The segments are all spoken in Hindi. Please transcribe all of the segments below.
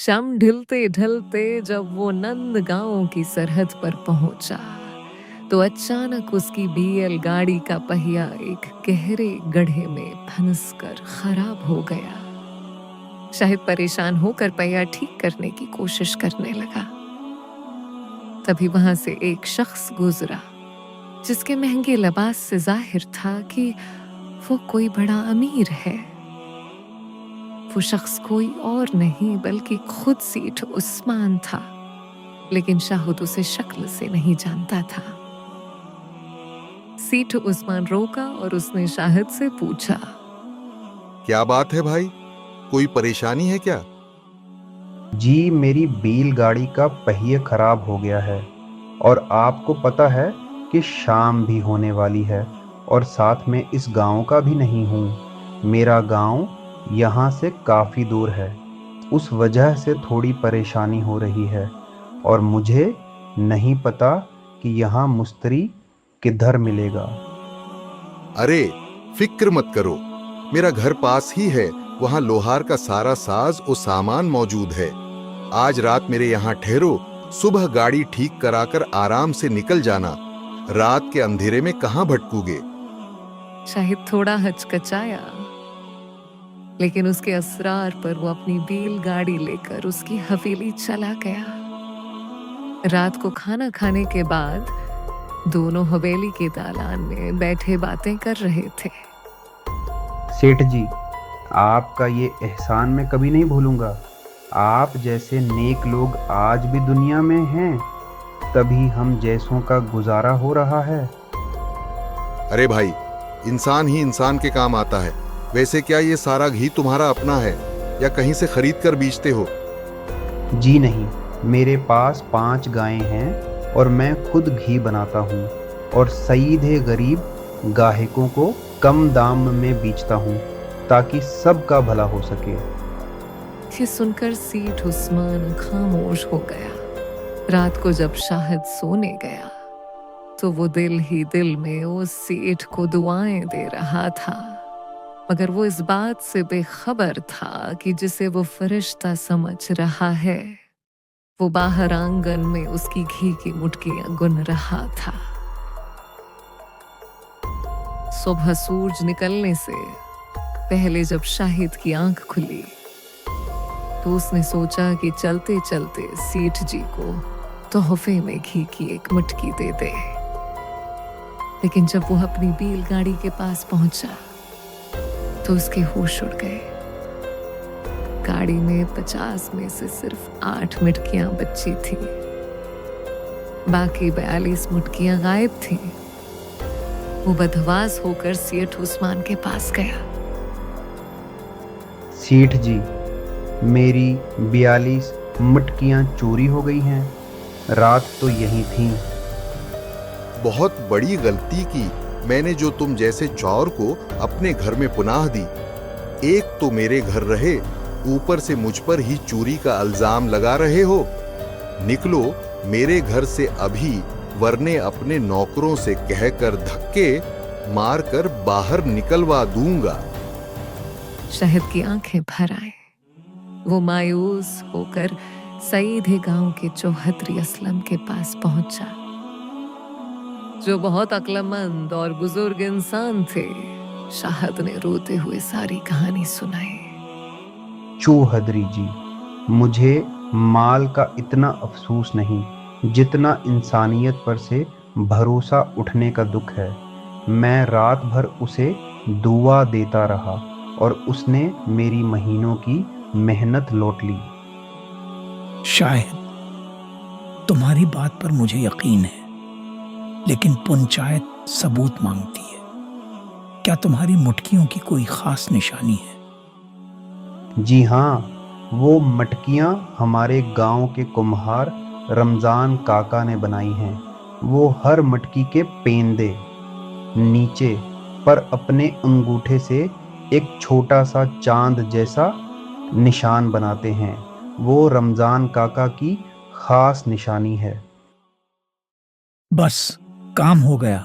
शाम ढलते ढलते जब वो नंद गांव की सरहद पर पहुंचा तो अचानक उसकी बीएल गाड़ी का पहिया एक गहरे गड्ढे में फंसकर खराब हो गया। शाहिद परेशान होकर पहिया ठीक करने की कोशिश करने लगा। तभी वहां से एक शख्स गुजरा जिसके महंगे लिबास से जाहिर था कि वो कोई बड़ा अमीर है। वो शख्स कोई और नहीं बल्कि खुद सेठ उस्मान था, लेकिन शाहिद उसे शक्ल से नहीं जानता था। सेठ उस्मान रोका और उसने शाहिद से पूछा, क्या बात है भाई, कोई परेशानी है क्या? जी, मेरी बैलगाड़ी का पहिया खराब हो गया है और आपको पता है कि शाम भी होने वाली है और साथ में इस गांव का भी नहीं हूँ। मेरा गांव यहाँ से काफ़ी दूर है, उस वजह से थोड़ी परेशानी हो रही है और मुझे नहीं पता कि यहाँ मुस्तरी किधर मिलेगा। अरे फिक्र मत करो, मेरा घर पास ही है। वहां लोहार का सारा साज और सामान मौजूद है। आज रात मेरे यहाँ ठहरो, सुबह गाड़ी ठीक कराकर आराम से निकल जाना। रात के अंधेरे में कहाँ भटकोगे? शाहिद थोड़ा हचकचाया, लेकिन उसके असरार पर वो अपनी बैलगाड़ी लेकर उसकी हवेली चला गया। रात को खाना खाने के बाद दोनों हवेली के दालान में बैठे बातें कर रहे थे। सेठ जी, आपका ये एहसान मैं कभी नहीं भूलूंगा। आप जैसे नेक लोग आज भी दुनिया में हैं, तभी हम जैसों का गुजारा हो रहा है। अरे भाई, इंसान ही इंसान के काम आता है। वैसे क्या ये सारा घी तुम्हारा अपना है या कहीं से खरीद कर बेचते हो? जी नहीं, मेरे पास 5 गायें हैं और मैं खुद घी बनाता हूँ और सीधे गरीब गाहकों को कम दाम में बेचता हूँ ताकि सबका भला हो सके। ये सुनकर सेठ उस्मान खामोश हो गया। रात को जब शाहिद सोने गया तो वो दिल ही दिल में उस सेठ को दुआएं दे रहा था, मगर वो इस बात से बेखबर था कि जिसे वो फरिश्ता समझ रहा है वो बाहर आंगन में उसकी घी की मुटकियां गुन रहा था। सुबह सूरज निकलने से पहले जब शाहिद की आंख खुली तो उसने सोचा कि चलते चलते सेठ जी को तोहफे में घी की एक मटकी दे दे। लेकिन जब वो अपनी बैलगाड़ी के पास पहुंचा तो उसके होश उड़ गए। गाड़ी में 50 में से सिर्फ 8 मटकियां बची थी, बाकी 42 मटकियां गायब थी। वो बदहवास होकर सेठ उस्मान के पास गया। सेठ जी, मेरी 42 मटकियाँ चोरी हो गई हैं। रात तो यहीं थी। बहुत बड़ी गलती की मैंने जो तुम जैसे चौर को अपने घर में पुनाह दी। एक तो मेरे घर रहे, ऊपर से मुझ पर ही चोरी का इल्जाम लगा रहे हो। निकलो मेरे घर से अभी, वरने अपने नौकरों से कहकर धक्के मारकर बाहर निकलवा दूंगा। शाहिद की आंखें भर आए। वो मायूस होकर सीधे गांव के चौहद्री असलम के पास पहुंचा, जो बहुत अक्लमंद और बुजुर्ग इंसान थे। शाहिद ने रोते हुए सारी कहानी सुनाई। चौहद्री जी, मुझे माल का इतना अफसोस नहीं जितना इंसानियत पर से भरोसा उठने का दुख है। मैं रात भर उसे दुआ देता रहा और उसने मेरी महीनों की मेहनत लौट ली। शायद तुम्हारी बात पर मुझे यकीन है, लेकिन पंचायत सबूत मांगती है। क्या तुम्हारी मुटकियों की कोई खास निशानी है? जी हाँ, वो मटकियाँ हमारे गांव के कुम्हार रमजान काका ने बनाई हैं। वो हर मटकी के पेंदे नीचे पर अपने अंगूठे से एक छोटा सा चांद जैसा निशान बनाते हैं। वो रमजान काका की खास निशानी है। बस, काम हो गया।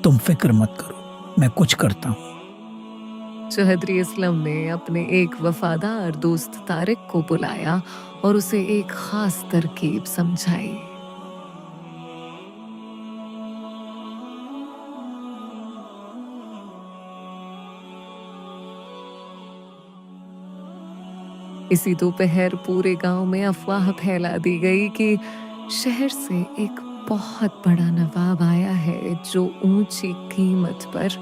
तुम फिक्र मत करो, मैं कुछ करता हूँ। चौधरी असलम ने अपने एक वफादार दोस्त तारिक को बुलाया और उसे एक खास तरकीब समझाई। इसी दोपहर पूरे गांव में अफवाह फैला दी गई कि शहर से एक बहुत बड़ा नवाब आया है जो ऊंची कीमत पर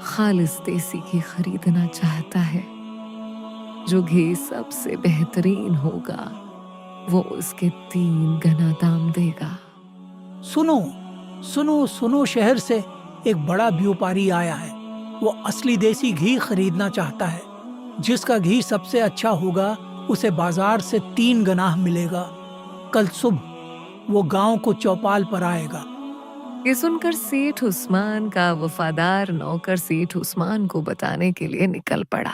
खालिस देसी घी खरीदना चाहता है। जो घी सबसे बेहतरीन होगा वो उसके 3 गुना दाम देगा। सुनो सुनो सुनो, शहर से एक बड़ा व्यापारी आया है। वो असली देसी घी खरीदना चाहता है। जिसका घी सबसे अच्छा होगा उसे बाजार से 3 गुना मिलेगा। कल सुबह वो गांव को चौपाल पर आएगा। ये सुनकर सेठ उस्मान का वफादार नौकर सेठ उस्मान को बताने के लिए निकल पड़ा।